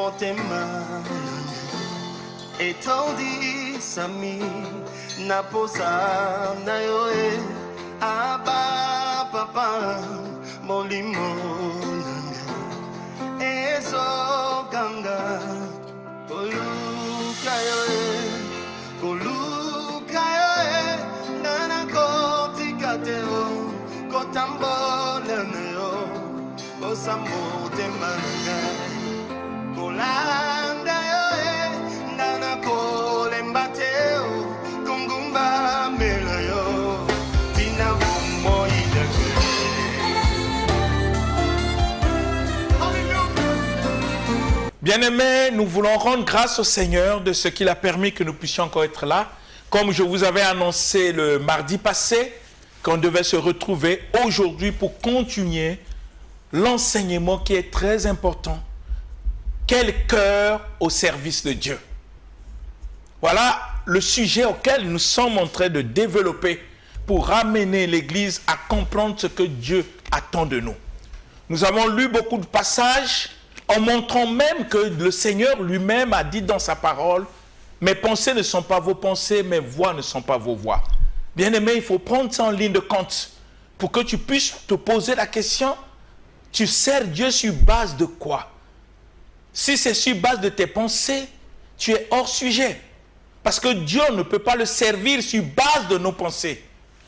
motema etondi sami naposa na yo aba papa molimo nanga ezo ganga koluka yo nana kotikate o kotambola na yo osamotema nanga kolanda yo nana kolembate o kungumba mela yo tina bombo idake. Bien-aimés, nous voulons rendre grâce au Seigneur de ce qu'il a permis que nous puissions encore être là. Comme je vous avais annoncé le mardi passé, qu'on devait se retrouver aujourd'hui pour continuer l'enseignement qui est très important. Quel cœur au service de Dieu. Voilà le sujet auquel nous sommes en train de développer pour ramener l'Église à comprendre ce que Dieu attend de nous. Nous avons lu beaucoup de passages en montrant même que le Seigneur lui-même a dit dans sa parole, « Mes pensées ne sont pas vos pensées, mes voix ne sont pas vos voix. » Bien-aimé, il faut prendre ça en ligne de compte pour que tu puisses te poser la question, tu sers Dieu sur base de quoi? Si c'est sur base de tes pensées, tu es hors sujet. Parce que Dieu ne peut pas le servir sur base de nos pensées.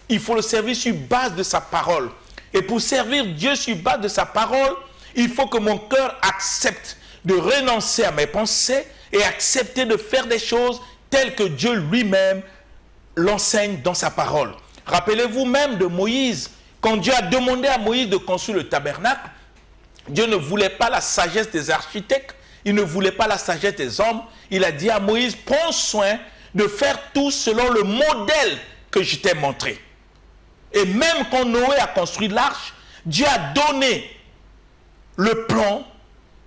Il faut le servir sur base de sa parole. Et pour servir Dieu sur base de sa parole, il faut que mon cœur accepte de renoncer à mes pensées et accepter de faire des choses telles que Dieu lui-même l'enseigne dans sa parole. Rappelez-vous même de Moïse. Quand Dieu a demandé à Moïse de construire le tabernacle, Dieu ne voulait pas la sagesse des architectes, il ne voulait pas la sagesse des hommes. Il a dit à Moïse, prends soin de faire tout selon le modèle que je t'ai montré. Et même quand Noé a construit l'arche, Dieu a donné le plan,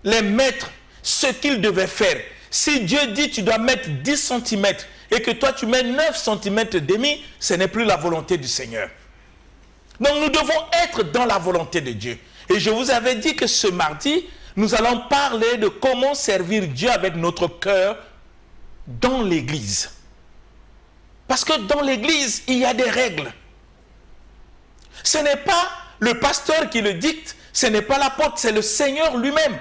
les maîtres, ce qu'ils devaient faire. Si Dieu dit tu dois mettre 10 cm et que toi tu mets 9 cm et demi, ce n'est plus la volonté du Seigneur. Donc nous devons être dans la volonté de Dieu. Et je vous avais dit que ce mardi, nous allons parler de comment servir Dieu avec notre cœur dans l'église. Parce que dans l'église, il y a des règles. Ce n'est pas le pasteur qui le dicte, ce n'est pas l'apôtre, c'est le Seigneur lui-même.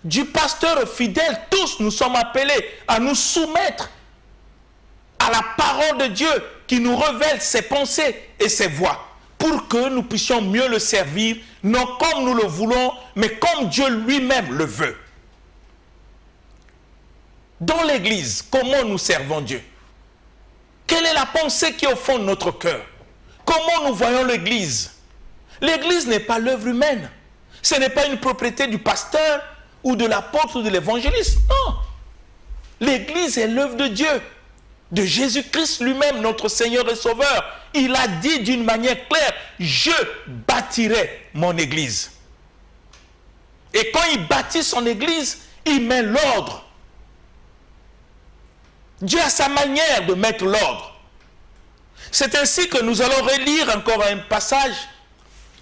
Du pasteur au fidèle, tous nous sommes appelés à nous soumettre à la parole de Dieu qui nous révèle ses pensées et ses voies pour que nous puissions mieux le servir, non comme nous le voulons, mais comme Dieu lui-même le veut. Dans l'église, comment nous servons Dieu? Quelle est la pensée qui est au fond de notre cœur? Comment nous voyons l'église? L'église n'est pas l'œuvre humaine. Ce n'est pas une propriété du pasteur ou de l'apôtre ou de l'évangéliste. Non. L'église est l'œuvre de Dieu, de Jésus-Christ lui-même, notre Seigneur et Sauveur. Il a dit d'une manière claire, je bâtirai mon église. Et quand il bâtit son église, il met l'ordre. Dieu a sa manière de mettre l'ordre. C'est ainsi que nous allons relire encore un passage,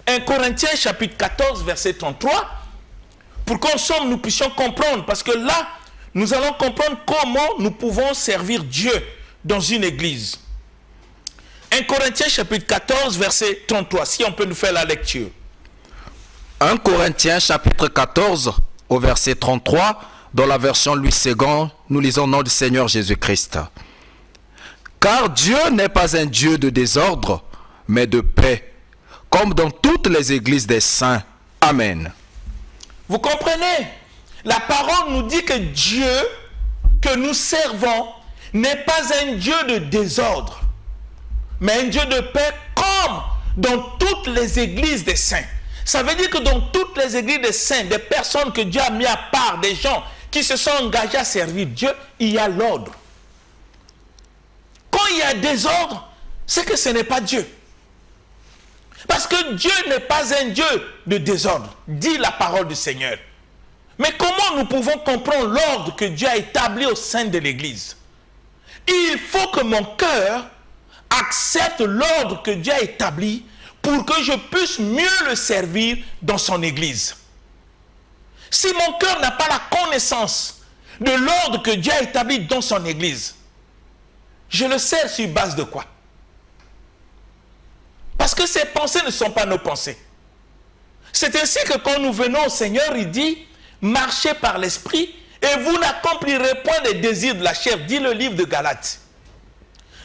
1 Corinthiens chapitre 14, verset 33, pour qu'ensemble nous puissions comprendre, parce que là, nous allons comprendre comment nous pouvons servir Dieu dans une église. 1 Corinthiens chapitre 14, verset 33, si on peut nous faire la lecture. 1 Corinthiens chapitre 14, au verset 33, dans la version Louis II, nous lisons au nom du Seigneur Jésus-Christ. Car Dieu n'est pas un Dieu de désordre, mais de paix, comme dans toutes les églises des saints. Amen. Vous comprenez? La parole nous dit que Dieu que nous servons n'est pas un Dieu de désordre, mais un Dieu de paix comme dans toutes les églises des saints. Ça veut dire que dans toutes les églises des saints, des personnes que Dieu a mis à part, des gens qui se sont engagés à servir Dieu, il y a l'ordre. Quand il y a désordre, c'est que ce n'est pas Dieu. Parce que Dieu n'est pas un Dieu de désordre, dit la parole du Seigneur. Mais comment nous pouvons comprendre l'ordre que Dieu a établi au sein de l'Église? Il faut que mon cœur accepte l'ordre que Dieu a établi pour que je puisse mieux le servir dans son Église. Si mon cœur n'a pas la connaissance de l'ordre que Dieu a établi dans son Église, je le sais sur base de quoi? Parce que ces pensées ne sont pas nos pensées. C'est ainsi que quand nous venons au Seigneur, il dit, marchez par l'Esprit et vous n'accomplirez point les désirs de la chair, dit le livre de Galates.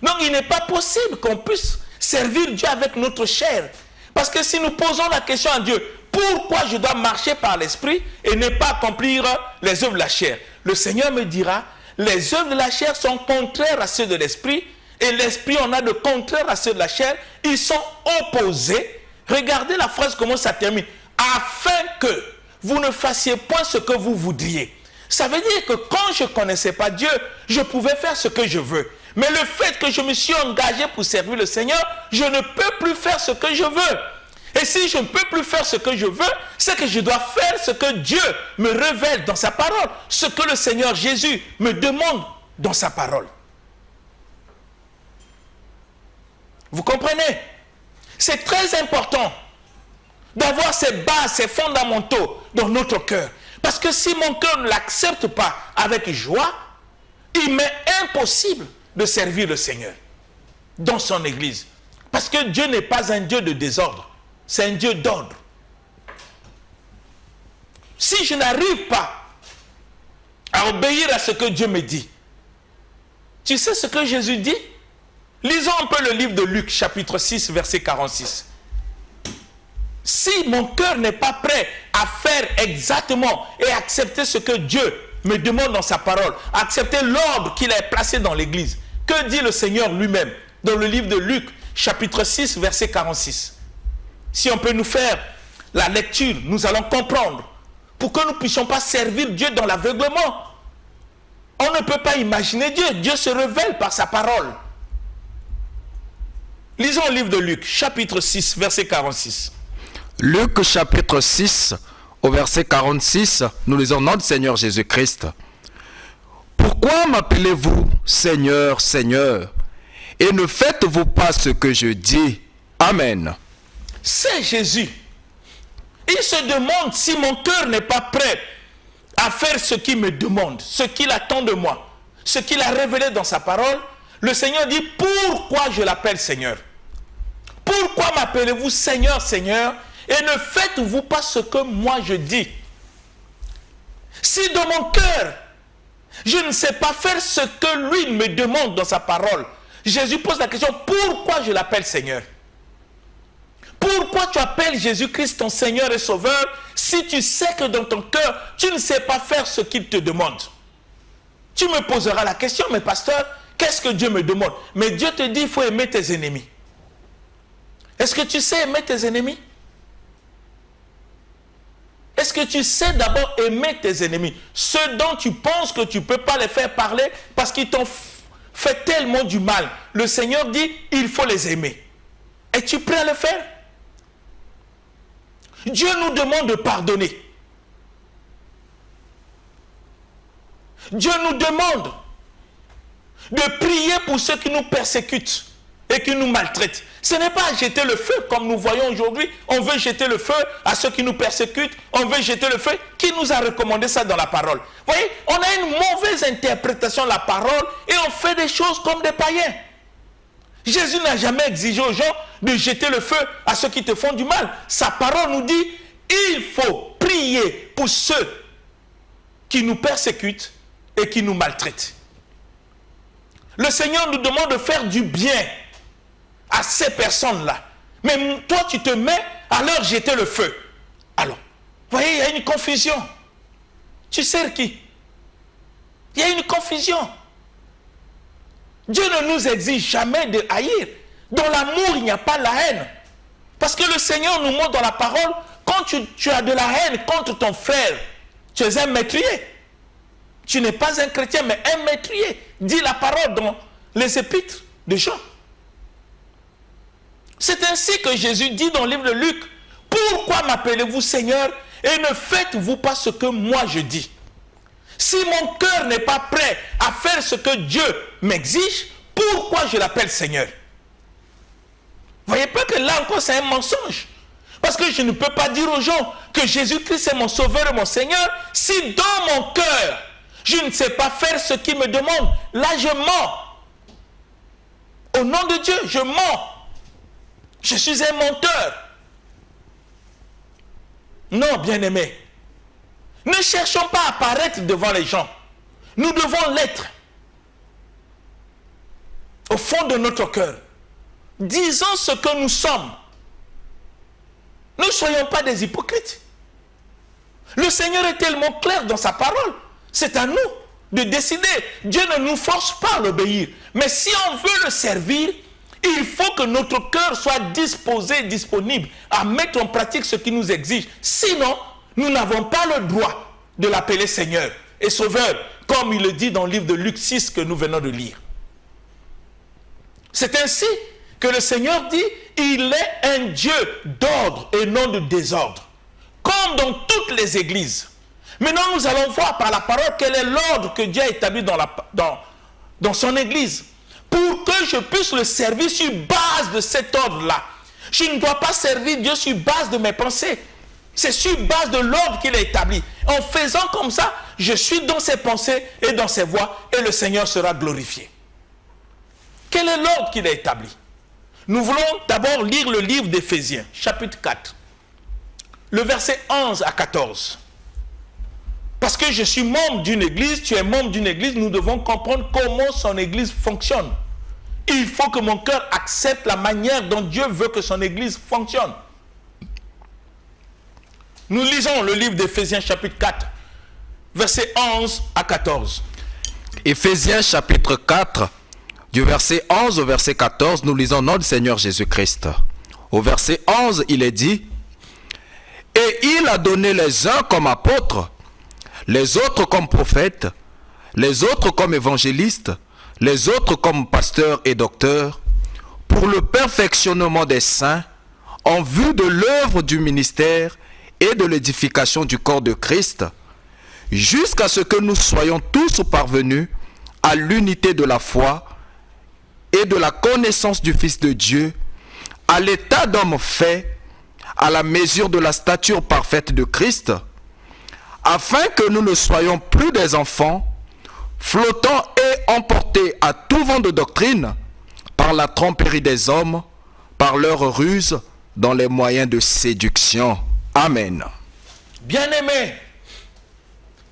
Donc il n'est pas possible qu'on puisse servir Dieu avec notre chair. Parce que si nous posons la question à Dieu, pourquoi je dois marcher par l'Esprit et ne pas accomplir les œuvres de la chair? Le Seigneur me dira, les œuvres de la chair sont contraires à ceux de l'Esprit, et l'Esprit en a de contraires à ceux de la chair, ils sont opposés. Regardez la phrase, comment ça termine. Afin que vous ne fassiez point ce que vous voudriez. Ça veut dire que quand je ne connaissais pas Dieu, je pouvais faire ce que je veux. Mais le fait que je me suis engagé pour servir le Seigneur, je ne peux plus faire ce que je veux. Et si je ne peux plus faire ce que je veux, c'est que je dois faire ce que Dieu me révèle dans sa parole, ce que le Seigneur Jésus me demande dans sa parole. Vous comprenez? C'est très important d'avoir ces bases, ces fondamentaux dans notre cœur. Parce que si mon cœur ne l'accepte pas avec joie, il m'est impossible de servir le Seigneur dans son Église. Parce que Dieu n'est pas un Dieu de désordre, c'est un Dieu d'ordre. Si je n'arrive pas à obéir à ce que Dieu me dit, tu sais ce que Jésus dit? Lisons un peu le livre de Luc, chapitre 6, verset 46. Si mon cœur n'est pas prêt à faire exactement et accepter ce que Dieu me demande dans sa parole, accepter l'ordre qu'il a placé dans l'Église, que dit le Seigneur lui-même dans le livre de Luc, chapitre 6, verset 46? Si on peut nous faire la lecture, nous allons comprendre pour que nous ne puissions pas servir Dieu dans l'aveuglement. On ne peut pas imaginer Dieu. Dieu se révèle par sa parole. Lisons le livre de Luc, chapitre 6, verset 46. Luc chapitre 6, au verset 46, nous lisons au nom du Seigneur Jésus-Christ. Pourquoi m'appelez-vous Seigneur, Seigneur, et ne faites-vous pas ce que je dis? Amen. C'est Jésus. Il se demande si mon cœur n'est pas prêt à faire ce qu'il me demande, ce qu'il attend de moi, ce qu'il a révélé dans sa parole. Le Seigneur dit, pourquoi je l'appelle Seigneur? Pourquoi m'appelez-vous Seigneur, Seigneur, et ne faites-vous pas ce que moi je dis? Si dans mon cœur, je ne sais pas faire ce que lui me demande dans sa parole, Jésus pose la question, pourquoi je l'appelle Seigneur? Pourquoi tu appelles Jésus-Christ ton Seigneur et Sauveur si tu sais que dans ton cœur, tu ne sais pas faire ce qu'il te demande? Tu me poseras la question, mais pasteur, qu'est-ce que Dieu me demande? Mais Dieu te dit, il faut aimer tes ennemis. Est-ce que tu sais aimer tes ennemis? Est-ce que tu sais d'abord aimer tes ennemis? Ceux dont tu penses que tu ne peux pas les faire parler parce qu'ils t'ont fait tellement du mal. Le Seigneur dit, il faut les aimer. Es-tu prêt à le faire? Dieu nous demande de pardonner. Dieu nous demande de prier pour ceux qui nous persécutent et qui nous maltraitent. Ce n'est pas jeter le feu comme nous voyons aujourd'hui. On veut jeter le feu à ceux qui nous persécutent. On veut jeter le feu. Qui nous a recommandé ça dans la parole? Vous voyez, on a une mauvaise interprétation de la parole et on fait des choses comme des païens. Jésus n'a jamais exigé aux gens de jeter le feu à ceux qui te font du mal. Sa parole nous dit, il faut prier pour ceux qui nous persécutent et qui nous maltraitent. Le Seigneur nous demande de faire du bien à ces personnes-là. Mais toi, tu te mets à leur jeter le feu. Alors, vous voyez, il y a une confusion. Tu sers qui? Il y a une confusion. Dieu ne nous exige jamais de haïr. Dans l'amour, il n'y a pas la haine. Parce que le Seigneur nous montre dans la parole, quand tu as de la haine contre ton frère, tu es un meurtrier. Tu n'es pas un chrétien, mais un meurtrier. Dit la parole dans les épîtres de Jean. C'est ainsi que Jésus dit dans le livre de Luc, pourquoi m'appelez-vous Seigneur et ne faites-vous pas ce que moi je dis? Si mon cœur n'est pas prêt à faire ce que Dieu m'exige, pourquoi je l'appelle Seigneur? Vous voyez pas que là encore c'est un mensonge? Parce que je ne peux pas dire aux gens que Jésus-Christ est mon Sauveur et mon Seigneur si dans mon cœur Je ne sais pas faire ce qu'il me demande. Là, je mens. Au nom de Dieu, je mens. Je suis un menteur. Non, bien-aimés. Ne cherchons pas à paraître devant les gens. Nous devons l'être. Au fond de notre cœur. Disons ce que nous sommes. Ne soyons pas des hypocrites. Le Seigneur est tellement clair dans sa parole. C'est à nous de décider. Dieu ne nous force pas à l'obéir. Mais si on veut le servir, il faut que notre cœur soit disposé, disponible à mettre en pratique ce qu'il nous exige. Sinon, nous n'avons pas le droit de l'appeler Seigneur et Sauveur, comme il le dit dans le livre de Luc 6 que nous venons de lire. C'est ainsi que le Seigneur dit, il est un Dieu d'ordre et non de désordre, comme dans toutes les églises. Maintenant, nous allons voir par la parole quel est l'ordre que Dieu a établi dans son église, pour que je puisse le servir sur base de cet ordre-là. Je ne dois pas servir Dieu sur base de mes pensées. C'est sur base de l'ordre qu'il a établi. En faisant comme ça, je suis dans ses pensées et dans ses voies, et le Seigneur sera glorifié. Quel est l'ordre qu'il a établi? Nous voulons d'abord lire le livre d'Éphésiens, chapitre 4, le verset 11 à 14. Parce que je suis membre d'une église, tu es membre d'une église, nous devons comprendre comment son église fonctionne. Il faut que mon cœur accepte la manière dont Dieu veut que son église fonctionne. Nous lisons le livre d'Éphésiens chapitre 4, versets 11 à 14. Éphésiens chapitre 4, du verset 11 au verset 14, nous lisons notre Seigneur Jésus-Christ. Au verset 11, il est dit, « Et il a donné les uns comme apôtres, les autres comme prophètes, les autres comme évangélistes, les autres comme pasteurs et docteurs, pour le perfectionnement des saints, en vue de l'œuvre du ministère et de l'édification du corps de Christ, jusqu'à ce que nous soyons tous parvenus à l'unité de la foi et de la connaissance du Fils de Dieu, à l'état d'homme fait, à la mesure de la stature parfaite de Christ, afin que nous ne soyons plus des enfants, flottant et emportés à tout vent de doctrine, par la tromperie des hommes, par leur ruse, dans les moyens de séduction. Amen. Bien-aimés,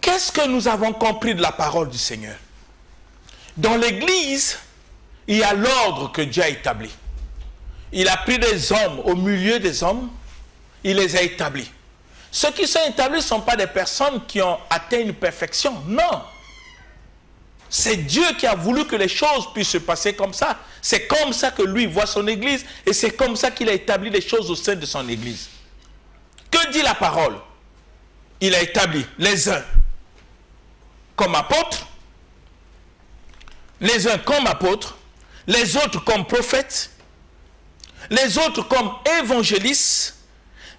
qu'est-ce que nous avons compris de la parole du Seigneur? Dans l'église, il y a l'ordre que Dieu a établi. Il a pris des hommes au milieu des hommes, il les a établis. Ceux qui sont établis ne sont pas des personnes qui ont atteint une perfection, non. C'est Dieu qui a voulu que les choses puissent se passer comme ça. C'est comme ça que lui voit son église et c'est comme ça qu'il a établi les choses au sein de son église. Que dit la parole? Il a établi les uns comme apôtres, les uns comme apôtres, les autres comme prophètes, les autres comme évangélistes,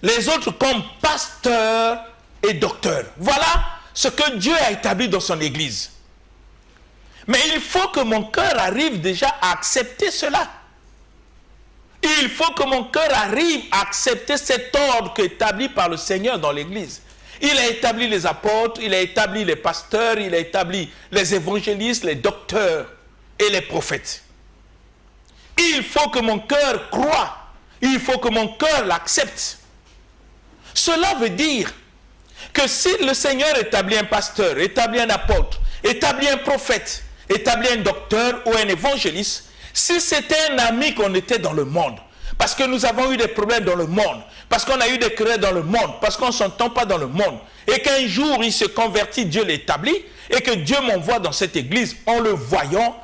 les autres comme pasteurs et docteurs. Voilà ce que Dieu a établi dans son église. Mais il faut que mon cœur arrive déjà à accepter cela. Il faut que mon cœur arrive à accepter cet ordre établi par le Seigneur dans l'église. Il a établi les apôtres, il a établi les pasteurs, il a établi les évangélistes, les docteurs et les prophètes. Il faut que mon cœur croie, il faut que mon cœur l'accepte. Cela veut dire que si le Seigneur établit un pasteur, établit un apôtre, établit un prophète, établit un docteur ou un évangéliste, si c'était un ami qu'on était dans le monde, parce que nous avons eu des problèmes dans le monde, parce qu'on a eu des querelles dans le monde, parce qu'on ne s'entend pas dans le monde, et qu'un jour il se convertit, Dieu l'établit, et que Dieu m'envoie dans cette église, en le voyant,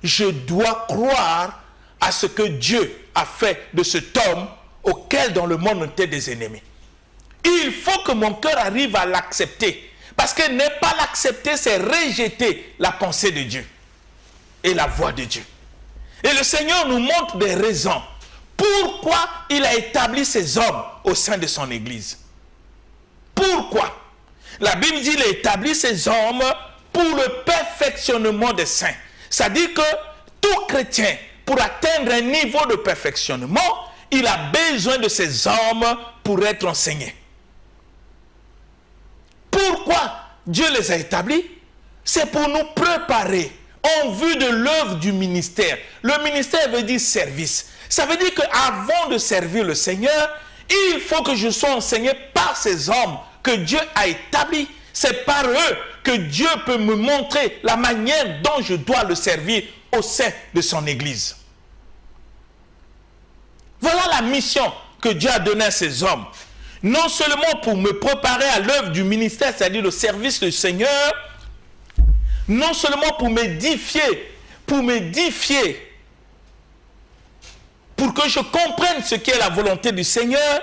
je dois croire à ce que Dieu a fait de cet homme auquel dans le monde on était des ennemis. Il faut que mon cœur arrive à l'accepter. Parce que ne pas l'accepter, c'est rejeter la pensée de Dieu et la voix de Dieu. Et le Seigneur nous montre des raisons pourquoi il a établi ces hommes au sein de son église. Pourquoi? La Bible dit qu'il a établi ces hommes pour le perfectionnement des saints. C'est-à-dire que tout chrétien, pour atteindre un niveau de perfectionnement, il a besoin de ces hommes pour être enseigné. Pourquoi Dieu les a établis? c'est pour nous préparer en vue de l'œuvre du ministère. Le ministère veut dire service. Ça veut dire qu'avant de servir le Seigneur, il faut que je sois enseigné par ces hommes que Dieu a établis. C'est par eux que Dieu peut me montrer la manière dont je dois le servir au sein de son Église. Voilà la mission que Dieu a donnée à ces hommes. Non seulement pour me préparer à l'œuvre du ministère, c'est-à-dire le service du Seigneur, non seulement pour m'édifier, pour que je comprenne ce qu'est la volonté du Seigneur,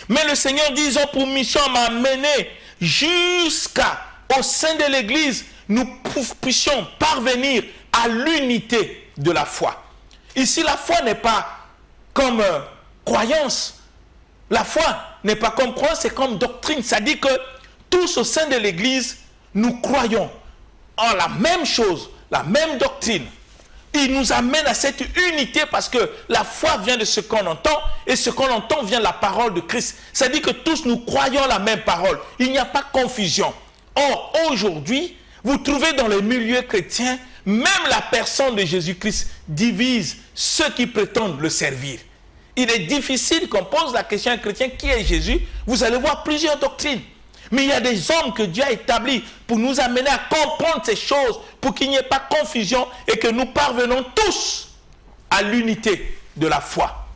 mais le Seigneur dit, ils ont pour mission à m'amener jusqu'au sein de l'Église, nous puissions parvenir à l'unité de la foi. Ici, la foi n'est pas comme croyance. La foi n'est pas comme croyance, c'est comme doctrine. Ça dit que tous au sein de l'Église, nous croyons en la même chose, la même doctrine. Il nous amène à cette unité parce que la foi vient de ce qu'on entend et ce qu'on entend vient de la parole de Christ. Ça dit que tous nous croyons la même parole. Il n'y a pas de confusion. Or, aujourd'hui, vous trouvez dans les milieux chrétiens, même la personne de Jésus-Christ divise ceux qui prétendent le servir. Il est difficile qu'on pose la question à un chrétien qui est Jésus. Vous allez voir plusieurs doctrines. Mais il y a des hommes que Dieu a établis pour nous amener à comprendre ces choses, pour qu'il n'y ait pas confusion et que nous parvenons tous à l'unité de la foi.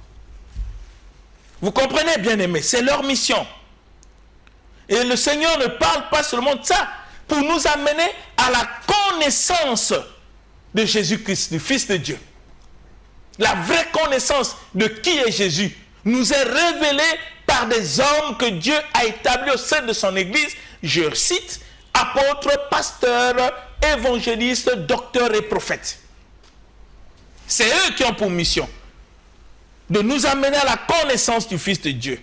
Vous comprenez, bien-aimés, c'est leur mission. Et le Seigneur ne parle pas seulement de ça, pour nous amener à la connaissance de Jésus-Christ, du Fils de Dieu. La vraie connaissance de qui est Jésus nous est révélée par des hommes que Dieu a établis au sein de son Église. Je cite, apôtres, pasteurs, évangélistes, docteurs et prophètes. C'est eux qui ont pour mission de nous amener à la connaissance du Fils de Dieu,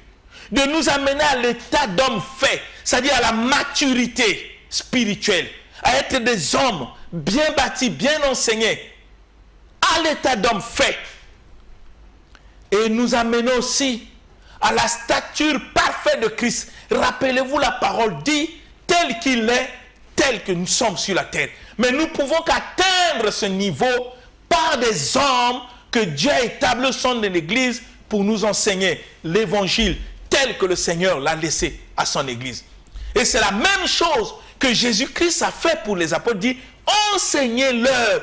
de nous amener à l'état d'homme fait, c'est-à-dire à la maturité spirituelle, à être des hommes bien bâtis, bien enseignés, à l'état d'homme fait. Et nous amener aussi à la stature parfaite de Christ. Rappelez-vous, la parole dit, tel qu'il est, tel que nous sommes sur la terre. Mais nous pouvons qu'atteindre ce niveau par des hommes que Dieu a établis au sein de l'Église pour nous enseigner l'évangile tel que le Seigneur l'a laissé à son Église. Et c'est la même chose que Jésus-Christ a fait pour les apôtres, dit, enseignez-leur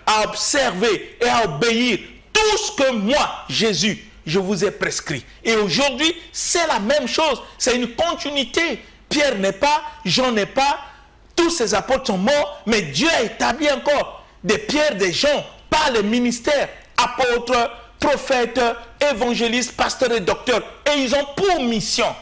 à observer et à obéir tout ce que moi, Jésus, je vous ai prescrit. Et aujourd'hui, c'est la même chose. C'est une continuité. Pierre n'est pas, Jean n'est pas, tous ces apôtres sont morts, mais Dieu a établi encore des Pierre, des Jean, par les ministères, apôtres, prophètes, évangélistes, pasteurs et docteurs. Et ils ont pour mission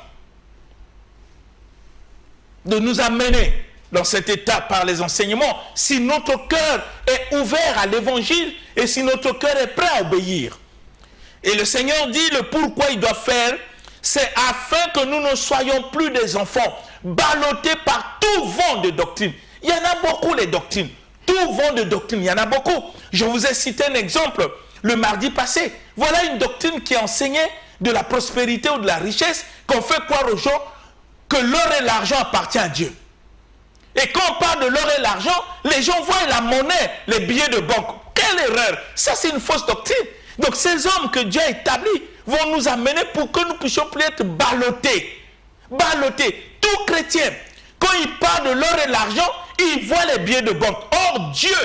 de nous amener dans cet état par les enseignements, si notre cœur est ouvert à l'évangile et si notre cœur est prêt à obéir. Et le Seigneur dit le pourquoi il doit faire, c'est afin que nous ne soyons plus des enfants ballottés par tout vent de doctrine. Il y en a beaucoup les doctrines, tout vent de doctrine, il y en a beaucoup. Je vous ai cité un exemple le mardi passé. Voilà une doctrine qui enseignait de la prospérité ou de la richesse, qu'on fait croire aux gens que l'or et l'argent appartiennent à Dieu. Et quand on parle de l'or et l'argent, les gens voient la monnaie, les billets de banque. Quelle erreur! Ça, c'est une fausse doctrine. Donc, ces hommes que Dieu a établis vont nous amener pour que nous puissions plus être ballottés. Ballottés. Tout chrétien, quand il parle de l'or et l'argent, il voit les billets de banque. Or, Dieu,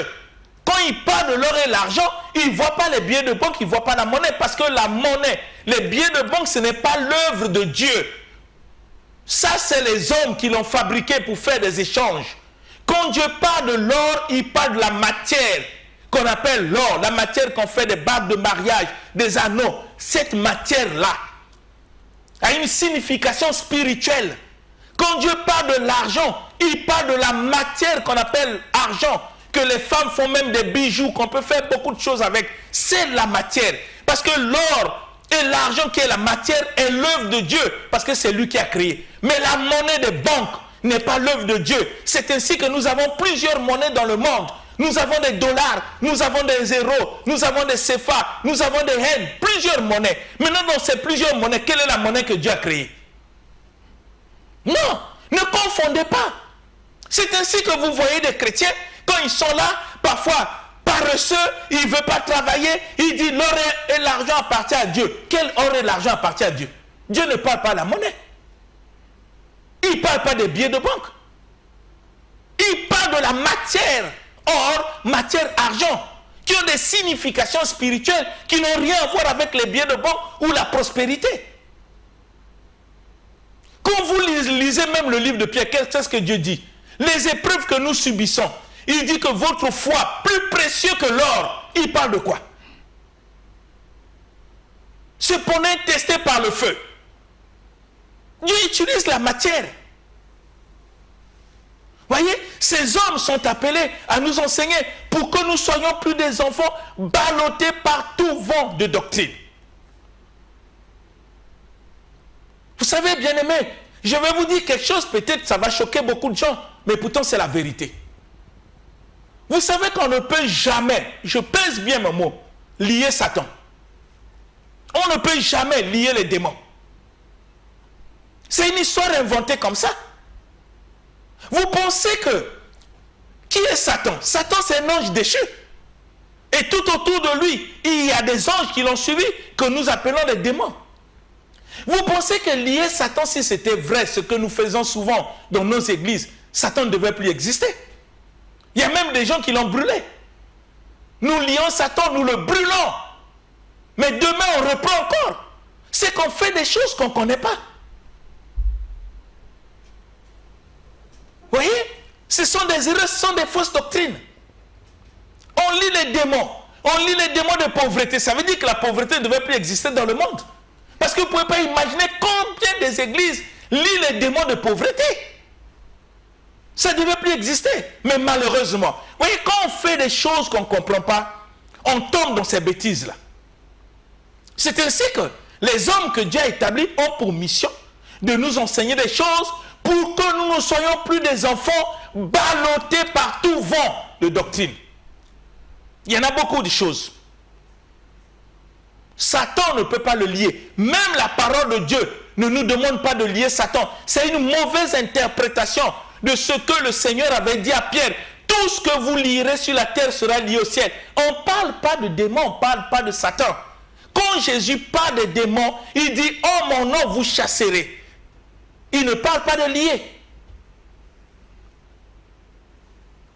quand il parle de l'or et l'argent, il ne voit pas les billets de banque, il ne voit pas la monnaie. Parce que la monnaie, les billets de banque, ce n'est pas l'œuvre de Dieu. Ça, c'est les hommes qui l'ont fabriqué pour faire des échanges. Quand Dieu parle de l'or, il parle de la matière qu'on appelle l'or, la matière qu'on fait des bagues de mariage, des anneaux. Cette matière-là a une signification spirituelle. Quand Dieu parle de l'argent, il parle de la matière qu'on appelle argent, que les femmes font même des bijoux, qu'on peut faire beaucoup de choses avec. C'est la matière. Parce que l'or et l'argent qui est la matière est l'œuvre de Dieu, parce que c'est lui qui a créé. Mais la monnaie des banques n'est pas l'œuvre de Dieu. C'est ainsi que nous avons plusieurs monnaies dans le monde. Nous avons des dollars, nous avons des euros, nous avons des CFA, nous avons des yens, plusieurs monnaies. Maintenant, dans ces plusieurs monnaies, quelle est la monnaie que Dieu a créée? Non, ne confondez pas. C'est ainsi que vous voyez des chrétiens, quand ils sont là, parfois paresseux, ils ne veulent pas travailler, ils disent l'or et l'argent appartient à Dieu. Quel or et l'argent appartient à Dieu? Dieu ne parle pas de la monnaie. Il ne parle pas des billets de banque. Il parle de la matière, or, matière, argent, qui ont des significations spirituelles qui n'ont rien à voir avec les billets de banque ou la prospérité. Quand vous lisez même le livre de Pierre, qu'est-ce que Dieu dit? Les épreuves que nous subissons, il dit que votre foi, plus précieux que l'or, il parle de quoi? Cependant testé par le feu. Dieu utilise la matière. Voyez, ces hommes sont appelés à nous enseigner pour que nous soyons plus des enfants ballottés par tout vent de doctrine. Vous savez, bien-aimés, je vais vous dire quelque chose, peut-être ça va choquer beaucoup de gens, mais pourtant c'est la vérité. Vous savez qu'on ne peut jamais, je pèse bien mon mot, lier Satan. On ne peut jamais lier les démons. C'est une histoire inventée comme ça. Vous pensez que, qui est Satan? Satan, c'est un ange déchu. Et tout autour de lui, il y a des anges qui l'ont suivi, que nous appelons les démons. Vous pensez que lier Satan, si c'était vrai, ce que nous faisons souvent dans nos églises, Satan ne devait plus exister. Il y a même des gens qui l'ont brûlé. Nous lions Satan, nous le brûlons. Mais demain, on reprend encore. C'est qu'on fait des choses qu'on ne connaît pas. Vous voyez, ce sont des erreurs, ce sont des fausses doctrines. On lit les démons. On lit les démons de pauvreté. Ça veut dire que la pauvreté ne devait plus exister dans le monde. Parce que vous ne pouvez pas imaginer combien des églises lisent les démons de pauvreté. Ça ne devait plus exister. Mais malheureusement, vous voyez, quand on fait des choses qu'on ne comprend pas, on tombe dans ces bêtises-là. C'est ainsi que les hommes que Dieu a établis ont pour mission de nous enseigner des choses pour que nous ne soyons plus des enfants ballottés par tout vent de doctrine. Il y en a beaucoup de choses. Satan ne peut pas le lier. Même la parole de Dieu ne nous demande pas de lier Satan. C'est une mauvaise interprétation de ce que le Seigneur avait dit à Pierre. Tout ce que vous lierez sur la terre sera lié au ciel. On ne parle pas de démons, on ne parle pas de Satan. Quand Jésus parle des démons, il dit, oh mon nom vous chasserez. Il ne parle pas de lier.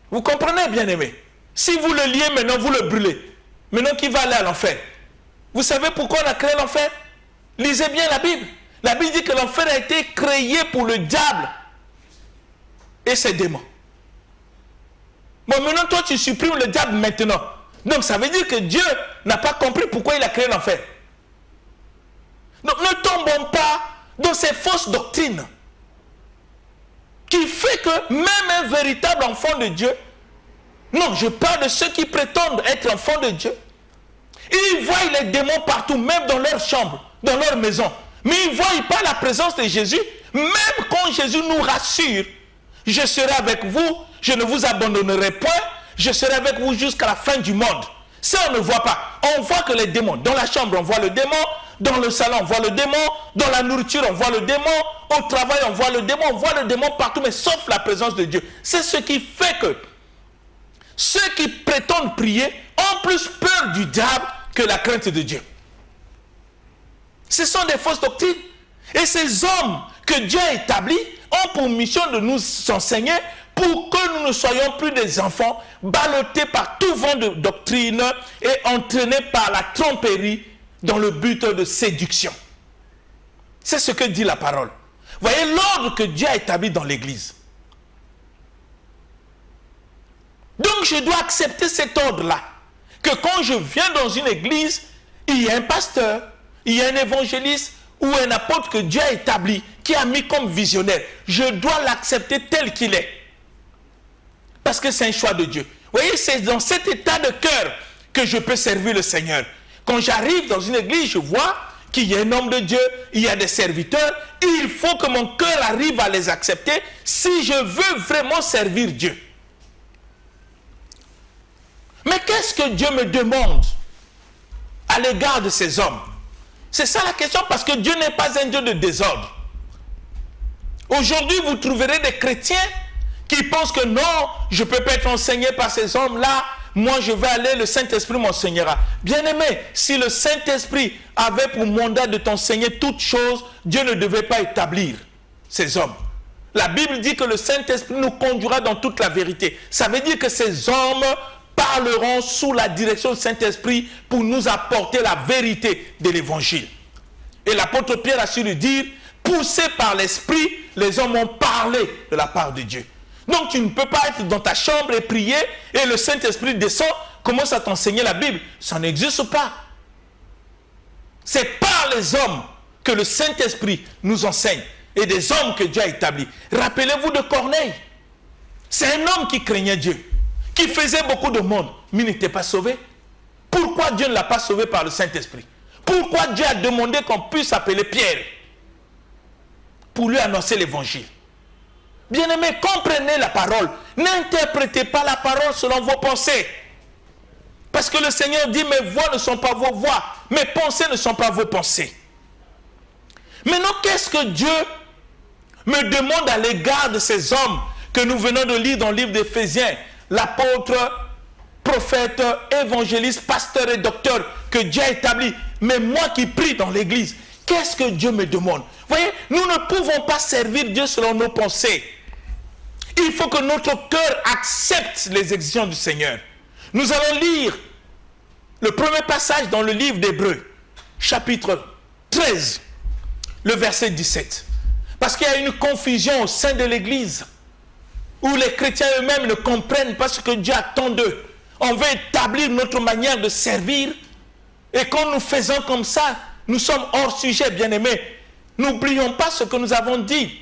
Vous comprenez, bien-aimés? Si vous le liez maintenant, vous le brûlez. Maintenant, qui va aller à l'enfer? Vous savez pourquoi on a créé l'enfer? Lisez bien la Bible. La Bible dit que l'enfer a été créé pour le diable et ses démons. Bon, maintenant, toi, tu supprimes le diable maintenant. Donc, ça veut dire que Dieu n'a pas compris pourquoi il a créé l'enfer. Donc, ne tombons pas dans ces fausses doctrines qui fait que même un véritable enfant de Dieu, non, je parle de ceux qui prétendent être enfants de Dieu, ils voient les démons partout, même dans leur chambre, dans leur maison. Mais ils ne voient pas la présence de Jésus. Même quand Jésus nous rassure, je serai avec vous, je ne vous abandonnerai point, je serai avec vous jusqu'à la fin du monde. Ça, on ne voit pas. On voit que les démons, dans la chambre, on voit le démon, dans le salon, on voit le démon, dans la nourriture, on voit le démon, au travail, on voit le démon partout, mais sauf la présence de Dieu. C'est ce qui fait que ceux qui prétendent prier ont plus peur du diable que la crainte de Dieu. Ce sont des fausses doctrines. Et ces hommes que Dieu a établis ont pour mission de nous enseigner pour que nous ne soyons plus des enfants ballottés par tout vent de doctrine et entraînés par la tromperie dans le but de séduction. C'est ce que dit la parole. Voyez l'ordre que Dieu a établi dans l'église. Donc je dois accepter cet ordre-là. Que quand je viens dans une église, il y a un pasteur, il y a un évangéliste ou un apôtre que Dieu a établi, qui a mis comme visionnaire. Je dois l'accepter tel qu'il est. Parce que c'est un choix de Dieu. Vous voyez, c'est dans cet état de cœur que je peux servir le Seigneur. Quand j'arrive dans une église, je vois qu'il y a un homme de Dieu, il y a des serviteurs. Il faut que mon cœur arrive à les accepter si je veux vraiment servir Dieu. Mais qu'est-ce que Dieu me demande à l'égard de ces hommes? C'est ça la question, parce que Dieu n'est pas un Dieu de désordre. Aujourd'hui, vous trouverez des chrétiens qui pensent que non, je ne peux pas être enseigné par ces hommes-là, moi je vais aller, le Saint-Esprit m'enseignera. Bien-aimé, si le Saint-Esprit avait pour mandat de t'enseigner toutes choses, Dieu ne devait pas établir ces hommes. La Bible dit que le Saint-Esprit nous conduira dans toute la vérité. Ça veut dire que ces hommes parleront sous la direction du Saint-Esprit pour nous apporter la vérité de l'Évangile. Et l'apôtre Pierre a su le dire, poussés par l'Esprit, les hommes ont parlé de la part de Dieu. Donc tu ne peux pas être dans ta chambre et prier et le Saint-Esprit descend, commence à t'enseigner la Bible. Ça n'existe pas. C'est par les hommes que le Saint-Esprit nous enseigne et des hommes que Dieu a établis. Rappelez-vous de Corneille. C'est un homme qui craignait Dieu, qui faisait beaucoup de monde, mais il n'était pas sauvé. Pourquoi Dieu ne l'a pas sauvé par le Saint-Esprit? Pourquoi Dieu a demandé qu'on puisse appeler Pierre pour lui annoncer l'évangile? Bien-aimés, comprenez la parole. N'interprétez pas la parole selon vos pensées. Parce que le Seigneur dit, mes voix ne sont pas vos voix, mes pensées ne sont pas vos pensées. Maintenant, qu'est-ce que Dieu me demande à l'égard de ces hommes que nous venons de lire dans le livre d'Éphésiens, l'apôtre, prophète, évangéliste, pasteur et docteur que Dieu a établi, mais moi qui prie dans l'église, qu'est-ce que Dieu me demande? Vous voyez, nous ne pouvons pas servir Dieu selon nos pensées. Il faut que notre cœur accepte les exigences du Seigneur. Nous allons lire le premier passage dans le livre d'Hébreux, chapitre 13, le verset 17. Parce qu'il y a une confusion au sein de l'église, où les chrétiens eux-mêmes ne comprennent pas ce que Dieu attend d'eux. On veut établir notre manière de servir, et quand nous faisons comme ça, nous sommes hors sujet, bien-aimés. N'oublions pas ce que nous avons dit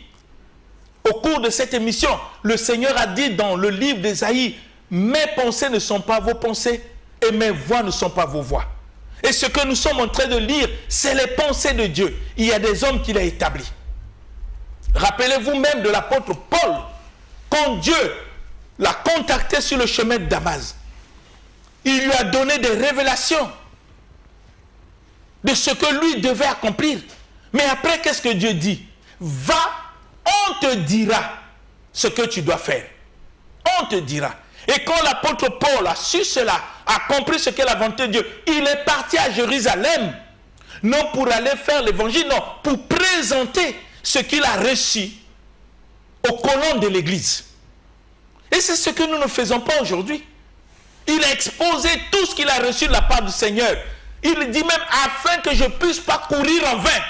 au cours de cette émission. Le Seigneur a dit dans le livre d'Ésaïe, mes pensées ne sont pas vos pensées et mes voix ne sont pas vos voix. Et ce que nous sommes en train de lire, c'est les pensées de Dieu. Il y a des hommes qu'il a établis. Rappelez-vous même de l'apôtre Paul, quand Dieu l'a contacté sur le chemin de Damas. Il lui a donné des révélations de ce que lui devait accomplir. Mais après, qu'est-ce que Dieu dit? Va, on te dira ce que tu dois faire. On te dira. Et quand l'apôtre Paul a su cela, a compris ce qu'est la volonté de Dieu, il est parti à Jérusalem, non pour aller faire l'évangile, non, pour présenter ce qu'il a reçu aux colonnes de l'église. Et c'est ce que nous ne faisons pas aujourd'hui. Il a exposé tout ce qu'il a reçu de la part du Seigneur. Il dit même, afin que je ne puisse pas courir en vain.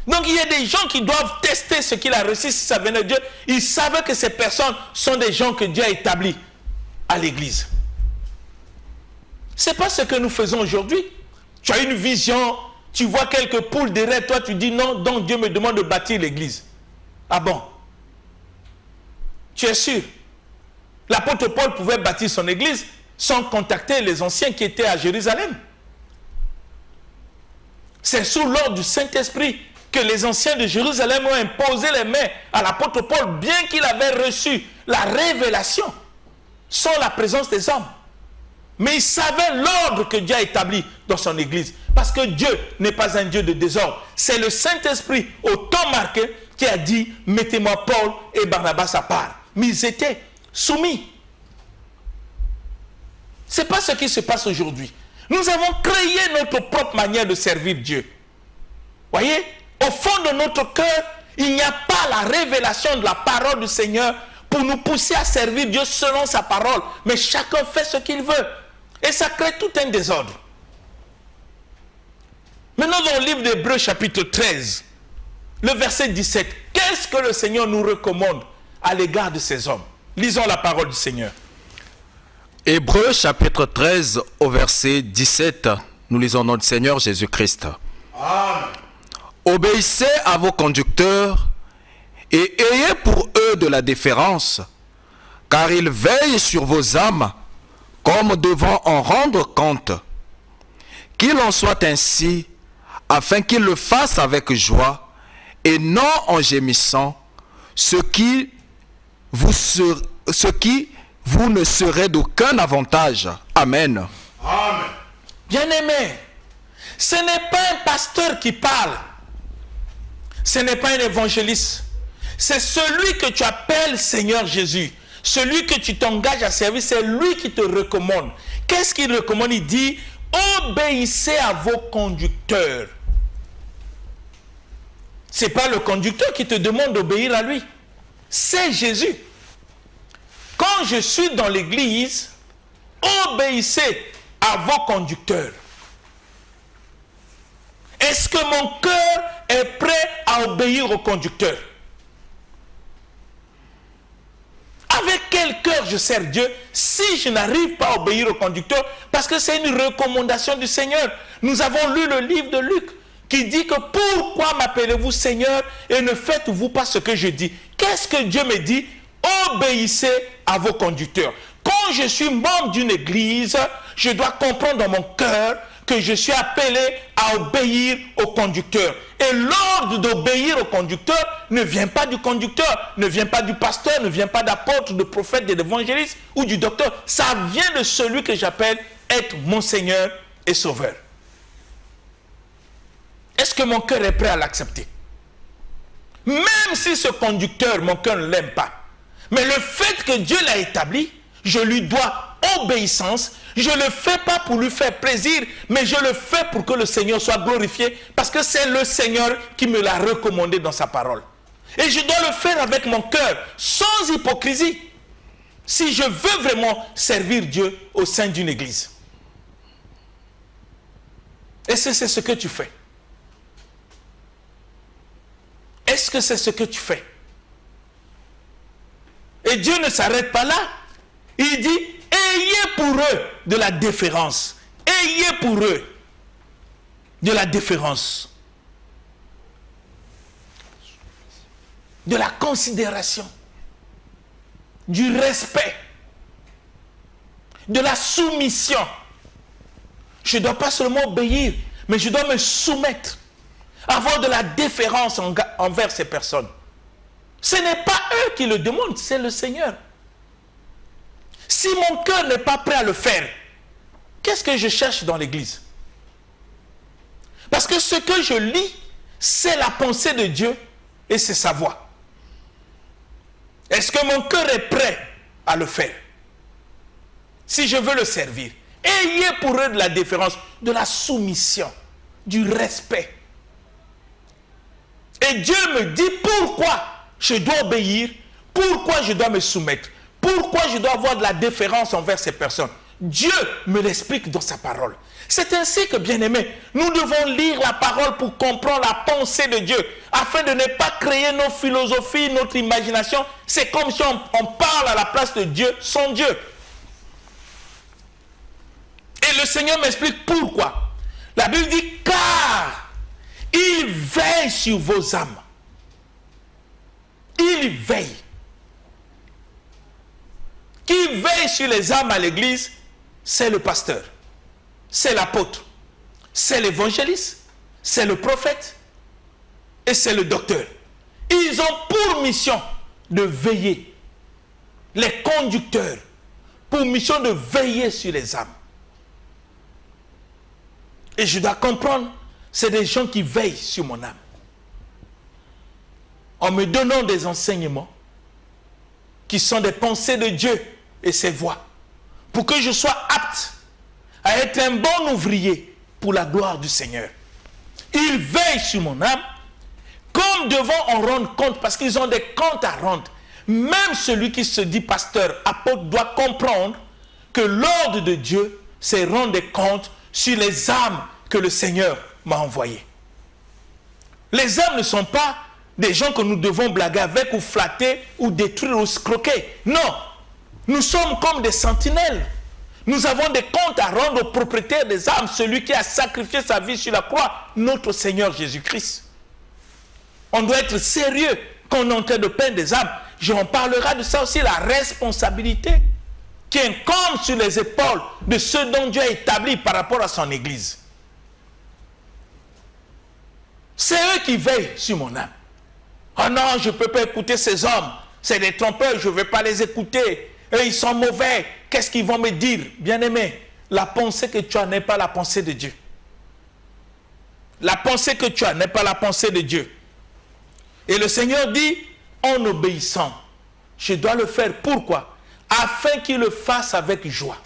Donc il y a des gens qui doivent tester ce qu'il a reçu, si ça venait de Dieu. Ils savaient que ces personnes sont des gens que Dieu a établis à l'église. Ce n'est pas ce que nous faisons aujourd'hui. Tu as une vision, tu vois quelques poules derrière toi, tu dis non, donc Dieu me demande de bâtir l'église. Ah bon? Tu es sûr? L'apôtre Paul pouvait bâtir son église sans contacter les anciens qui étaient à Jérusalem. C'est sous l'ordre du Saint-Esprit que les anciens de Jérusalem ont imposé les mains à l'apôtre Paul, bien qu'il avait reçu la révélation sans la présence des hommes. Mais il savait l'ordre que Dieu a établi dans son église. Parce que Dieu n'est pas un Dieu de désordre. C'est le Saint-Esprit, au temps marqué, qui a dit, mettez-moi Paul et Barnabas à part. Mais ils étaient soumis. Ce n'est pas ce qui se passe aujourd'hui. Nous avons créé notre propre manière de servir Dieu. Voyez, au fond de notre cœur, il n'y a pas la révélation de la parole du Seigneur pour nous pousser à servir Dieu selon sa parole. Mais chacun fait ce qu'il veut. Et ça crée tout un désordre. Maintenant, dans le livre d'Hébreux, chapitre 13, le verset 17, qu'est-ce que le Seigneur nous recommande à l'égard de ces hommes? Lisons la parole du Seigneur. Hébreux chapitre 13 au verset 17, nous lisons notre Seigneur Jésus-Christ. Amen. Obéissez à vos conducteurs et ayez pour eux de la déférence, car ils veillent sur vos âmes comme devant en rendre compte. Qu'il en soit ainsi, afin qu'ils le fassent avec joie et non en gémissant, ce qui vous ne serez d'aucun avantage. Amen. Amen. Bien-aimé, ce n'est pas un pasteur qui parle. Ce n'est pas un évangéliste. C'est celui que tu appelles Seigneur Jésus. Celui que tu t'engages à servir, c'est lui qui te recommande. Qu'est-ce qu'il recommande? Il dit, obéissez à vos conducteurs. Ce n'est pas le conducteur qui te demande d'obéir à lui. C'est Jésus. Quand je suis dans l'église, obéissez à vos conducteurs. Est-ce que mon cœur est prêt à obéir au conducteur? Avec quel cœur je sers Dieu si je n'arrive pas à obéir au conducteur? Parce que c'est une recommandation du Seigneur. Nous avons lu le livre de Luc qui dit que pourquoi m'appelez-vous Seigneur et ne faites-vous pas ce que je dis? Qu'est-ce que Dieu me dit? Obéissez à vos conducteurs. Quand je suis membre d'une église, je dois comprendre dans mon cœur que je suis appelé à obéir au conducteur. Et l'ordre d'obéir au conducteur ne vient pas du conducteur, ne vient pas du pasteur, ne vient pas d'apôtre, de prophète, de l'évangéliste ou du docteur. Ça vient de celui que j'appelle être mon Seigneur et Sauveur. Est-ce que mon cœur est prêt à l'accepter? Même si ce conducteur, mon cœur ne l'aime pas. Mais le fait que Dieu l'a établi, je lui dois obéissance. Je ne le fais pas pour lui faire plaisir, mais je le fais pour que le Seigneur soit glorifié, parce que c'est le Seigneur qui me l'a recommandé dans sa parole. Et je dois le faire avec mon cœur, sans hypocrisie, si je veux vraiment servir Dieu au sein d'une église. Et c'est ce que tu fais. Est-ce que c'est ce que tu fais? Et Dieu ne s'arrête pas là. Il dit, ayez pour eux de la déférence. Ayez pour eux de la déférence. De la considération. Du respect. De la soumission. Je ne dois pas seulement obéir, mais je dois me soumettre. Avoir de la déférence envers ces personnes. Ce n'est pas eux qui le demandent, c'est le Seigneur. Si mon cœur n'est pas prêt à le faire, qu'est-ce que je cherche dans l'église? Parce que ce que je lis, c'est la pensée de Dieu et c'est sa voix. Est-ce que mon cœur est prêt à le faire? Si je veux le servir, ayez pour eux de la déférence, de la soumission, du respect. Et Dieu me dit pourquoi je dois obéir, pourquoi je dois me soumettre, pourquoi je dois avoir de la déférence envers ces personnes. Dieu me l'explique dans sa parole. C'est ainsi que, bien-aimés, nous devons lire la parole pour comprendre la pensée de Dieu, afin de ne pas créer nos philosophies, notre imagination. C'est comme si on parle à la place de Dieu, son Dieu. Et le Seigneur m'explique pourquoi. La Bible dit, car il veille sur vos âmes. Il veille. Qui veille sur les âmes à l'église, c'est le pasteur, c'est l'apôtre, c'est l'évangéliste, c'est le prophète et c'est le docteur. Ils ont pour mission de veiller. Les conducteurs, pour mission de veiller sur les âmes. Et je dois comprendre, c'est des gens qui veillent sur mon âme. En me donnant des enseignements qui sont des pensées de Dieu et ses voies, pour que je sois apte à être un bon ouvrier pour la gloire du Seigneur. Ils veillent sur mon âme, comme devant en rendre compte, parce qu'ils ont des comptes à rendre. Même celui qui se dit pasteur, apôtre, doit comprendre que l'ordre de Dieu, c'est rendre des comptes sur les âmes que le Seigneur m'a envoyées. Les âmes ne sont pas des gens que nous devons blaguer avec ou flatter ou détruire ou escroquer. Non, nous sommes comme des sentinelles. Nous avons des comptes à rendre au propriétaire des âmes, celui qui a sacrifié sa vie sur la croix, notre Seigneur Jésus-Christ. On doit être sérieux quand on est en train de peindre des âmes. J'en parlerai de ça aussi, la responsabilité qui incombe sur les épaules de ceux dont Dieu a établi par rapport à son Église. C'est eux qui veillent sur mon âme. Oh non, je ne peux pas écouter ces hommes. C'est des trompeurs, je ne vais pas les écouter. Eux, ils sont mauvais. Qu'est-ce qu'ils vont me dire? Bien-aimé, la pensée que tu as n'est pas la pensée de Dieu. La pensée que tu as n'est pas la pensée de Dieu. Et le Seigneur dit, en obéissant, je dois le faire. Pourquoi? Afin qu'il le fasse avec joie.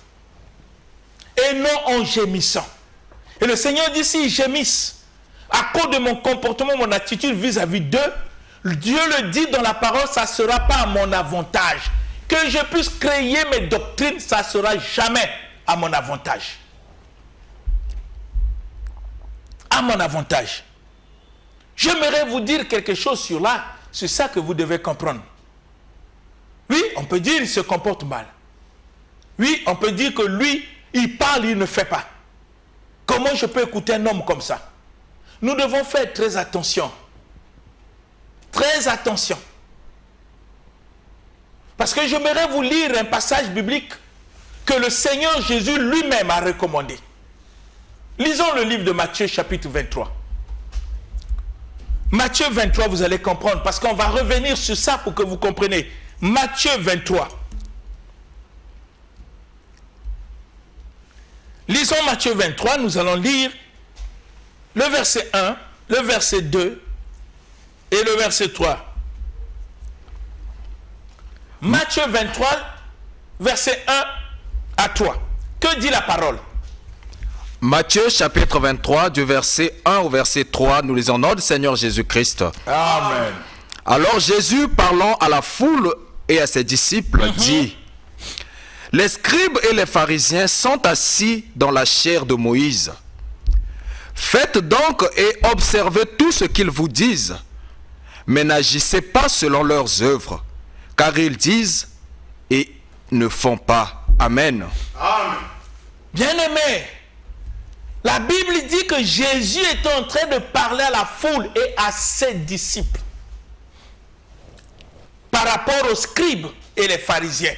Et non en gémissant. Et le Seigneur dit, s'ils gémissent, à cause de mon comportement, mon attitude vis-à-vis d'eux, Dieu le dit dans la parole, ça ne sera pas à mon avantage. Que je puisse créer mes doctrines, ça ne sera jamais à mon avantage. À mon avantage. J'aimerais vous dire quelque chose sur là. C'est ça que vous devez comprendre. Oui, on peut dire qu'il se comporte mal. Oui, on peut dire que lui, il parle, il ne fait pas. Comment je peux écouter un homme comme ça? Nous devons faire très attention. Très attention. Parce que j'aimerais vous lire un passage biblique que le Seigneur Jésus lui-même a recommandé. Lisons le livre de Matthieu chapitre 23. Matthieu 23, vous allez comprendre, parce qu'on va revenir sur ça pour que vous compreniez. Matthieu 23. Lisons Matthieu 23, nous allons lire le verset 1, le verset 2 et le verset 3. Matthieu 23, verset 1 à 3. Que dit la parole? Matthieu chapitre 23, du verset 1 au verset 3, nous lisons au nom du Seigneur Jésus-Christ. Amen. Alors Jésus, parlant à la foule et à ses disciples, dit: les scribes et les pharisiens sont assis dans la chaire de Moïse. Faites donc et observez tout ce qu'ils vous disent, mais n'agissez pas selon leurs œuvres, car ils disent et ne font pas. Amen. Amen. Bien-aimés, la Bible dit que Jésus est en train de parler à la foule et à ses disciples par rapport aux scribes et les pharisiens,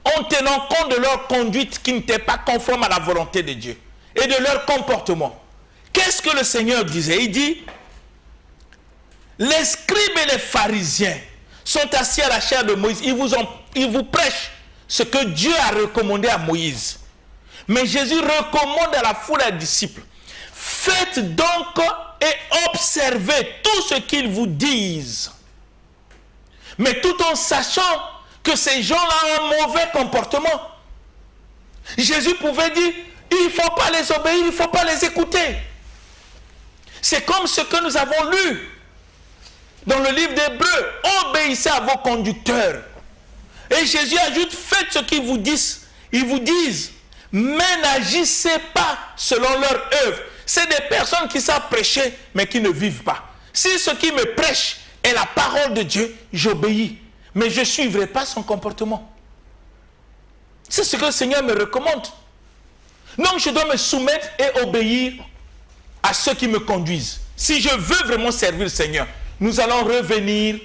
en tenant compte de leur conduite qui n'était pas conforme à la volonté de Dieu et de leur comportement. Qu'est-ce que le Seigneur disait? Il dit, les scribes et les pharisiens sont assis à la chaire de Moïse. Ils vous prêchent ce que Dieu a recommandé à Moïse. Mais Jésus recommande à la foule et aux disciples: faites donc et observez tout ce qu'ils vous disent. Mais tout en sachant que ces gens-là ont un mauvais comportement. Jésus pouvait dire, il ne faut pas les obéir, il ne faut pas les écouter. C'est comme ce que nous avons lu dans le livre d'Hébreux: obéissez à vos conducteurs. Et Jésus ajoute, faites ce qu'ils vous disent. Ils vous disent, mais n'agissez pas selon leur œuvre. C'est des personnes qui savent prêcher, mais qui ne vivent pas. Si ce qui me prêche est la parole de Dieu, j'obéis. Mais je ne suivrai pas son comportement. C'est ce que le Seigneur me recommande. Donc je dois me soumettre et obéir à ceux qui me conduisent. Si je veux vraiment servir le Seigneur, nous allons revenir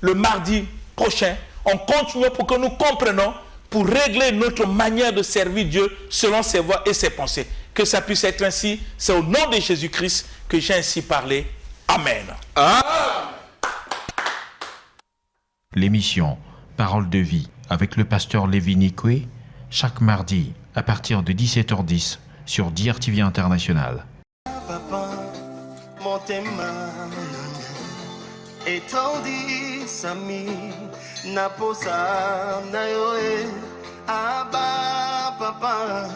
le mardi prochain. On continue pour que nous comprenions, pour régler notre manière de servir Dieu selon ses voies et ses pensées. Que ça puisse être ainsi. C'est au nom de Jésus-Christ que j'ai ainsi parlé. Amen. L'émission Parole de vie avec le pasteur Lévi Nikwe, chaque mardi à partir de 17h10 sur DRTV International. Papa, motema etondi sami naposa na yo aba papa